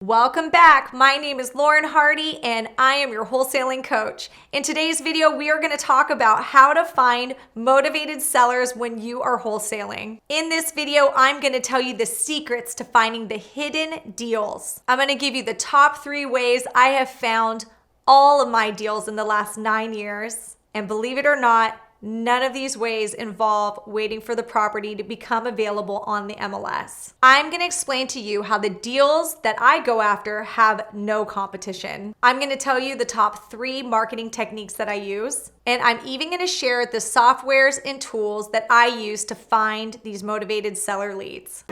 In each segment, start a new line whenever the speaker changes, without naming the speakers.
Welcome back. My name is Lauren Hardy and I am your wholesaling coach. In today's video, we are going to talk about how to find motivated sellers when you are wholesaling. In this video, I'm going to tell you the secrets to finding the hidden deals. I'm going to give you the top 3 ways I have found all of my deals in the last 9 years. And believe it or not, none of these ways involve waiting for the property to become available on the MLS. I'm going to explain to you how the deals that I go after have no competition. I'm going to tell you the top 3 marketing techniques that I use. And I'm even going to share the softwares and tools that I use to find these motivated seller leads.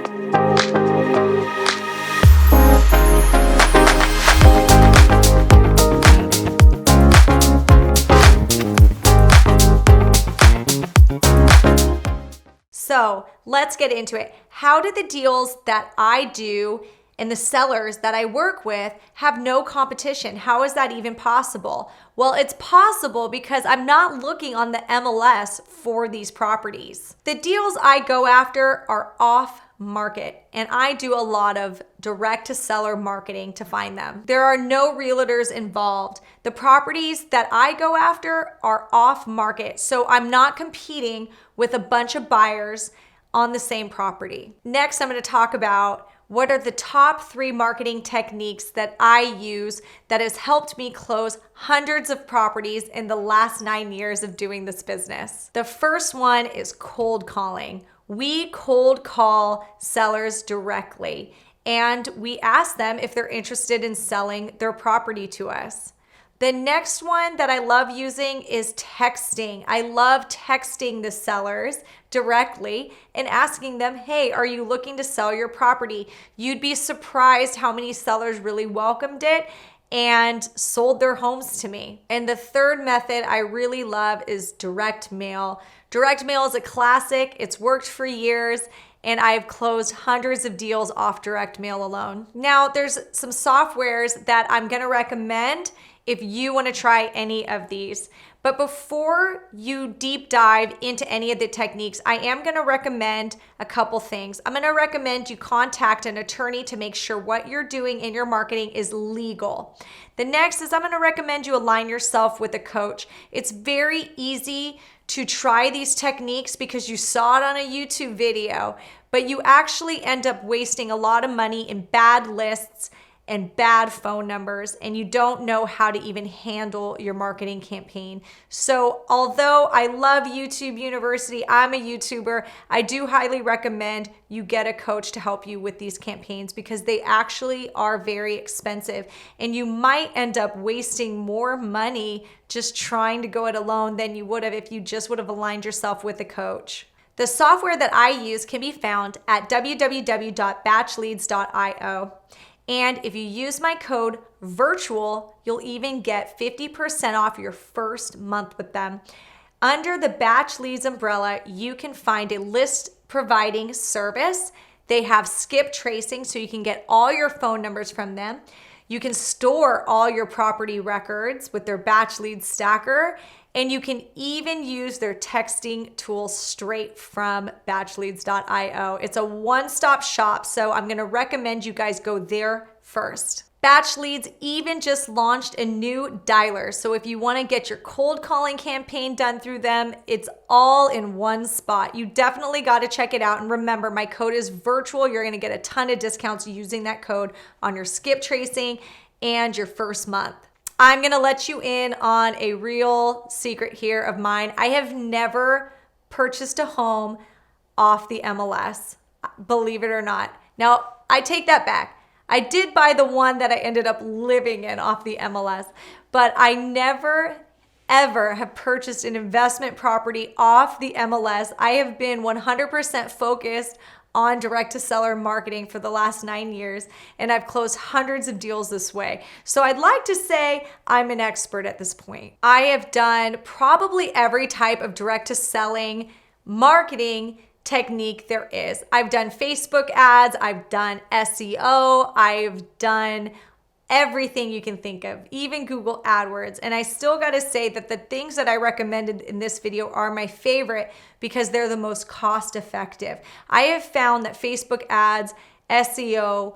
So let's get into it. How do the deals that I do and the sellers that I work with have no competition? How is that even possible? Well, it's possible because I'm not looking on the MLS for these properties. The deals I go after are off market, and I do a lot of direct to seller marketing to find them. There are no realtors involved. The properties that I go after are off market, so I'm not competing with a bunch of buyers on the same property. Next, I'm going to talk about what are the top 3 marketing techniques that I use that has helped me close hundreds of properties in the last 9 years of doing this business. The first one is cold calling. We cold call sellers directly, and we ask them if they're interested in selling their property to us. The next one that I love using is texting. I love texting the sellers directly and asking them, hey, are you looking to sell your property? You'd be surprised how many sellers really welcomed it and sold their homes to me. And the third method I really love is direct mail. Direct mail is a classic. It's worked for years, and I've closed hundreds of deals off direct mail alone. Now, there's some softwares that I'm going to recommend if you want to try any of these. But before you deep dive into any of the techniques, I am going to recommend a couple things. I'm going to recommend you contact an attorney to make sure what you're doing in your marketing is legal. The next is I'm going to recommend you align yourself with a coach. It's very easy to try these techniques because you saw it on a YouTube video, but you actually end up wasting a lot of money in bad lists and bad phone numbers, and you don't know how to even handle your marketing campaign. So although I love YouTube University, I'm a YouTuber, I do highly recommend you get a coach to help you with these campaigns because they actually are very expensive, and you might end up wasting more money just trying to go it alone than you would have if you just would have aligned yourself with a coach. The software that I use can be found at www.batchleads.io. And if you use my code VIRTUAL, you'll even get 50% off your first month with them. Under the Batch Leads umbrella, you can find a list providing service. They have skip tracing, so you can get all your phone numbers from them. You can store all your property records with their Batch Leads stacker, and you can even use their texting tool straight from batchleads.io. It's a one-stop shop, so I'm going to recommend you guys go there first. Batch Leads even just launched a new dialer, so if you want to get your cold calling campaign done through them, it's all in one spot. You definitely got to check it out, and remember, my code is VIRTUAL. You're going to get a ton of discounts using that code on your skip tracing and your first month. I'm going to let you in on a real secret here of mine. I have never purchased a home off the MLS, believe it or not. Now, I take that back. I did buy the one that I ended up living in off the MLS, but I never ever have purchased an investment property off the MLS. I have been 100% focused on direct to seller marketing for the last 9 years, and I've closed hundreds of deals this way. So I'd like to say I'm an expert at this point. I have done probably every type of direct to selling marketing technique there is. I've done Facebook ads, I've done SEO, I've done everything you can think of, even Google AdWords. And I still got to say that the things that I recommended in this video are my favorite because they're the most cost effective. I have found that Facebook ads, SEO,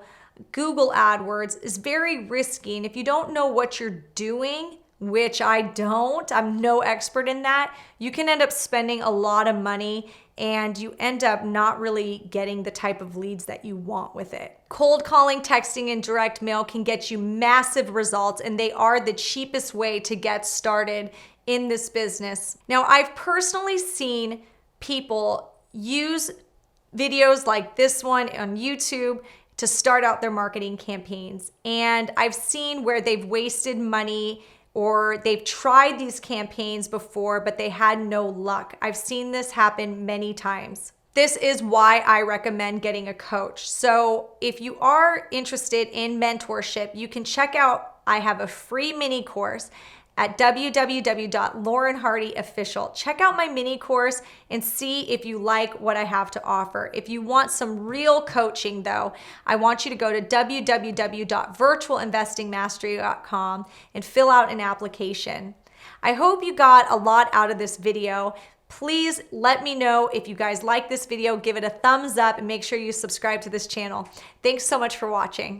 Google AdWords is very risky. And if you don't know what you're doing, which I don't, I'm no expert in that, you can end up spending a lot of money and you end up not really getting the type of leads that you want with it. Cold calling, texting, and direct mail can get you massive results, and they are the cheapest way to get started in this business. Now, I've personally seen people use videos like this one on YouTube to start out their marketing campaigns. And I've seen where they've wasted money or they've tried these campaigns before, but they had no luck. I've seen this happen many times. This is why I recommend getting a coach. So if you are interested in mentorship, you can check out, I have a free mini course at www.laurenhardyofficial. Check out my mini course and see if you like what I have to offer. If you want some real coaching though, I want you to go to www.virtualinvestingmastery.com and fill out an application. I hope you got a lot out of this video. Please let me know if you guys like this video, give it a thumbs up and make sure you subscribe to this channel. Thanks so much for watching.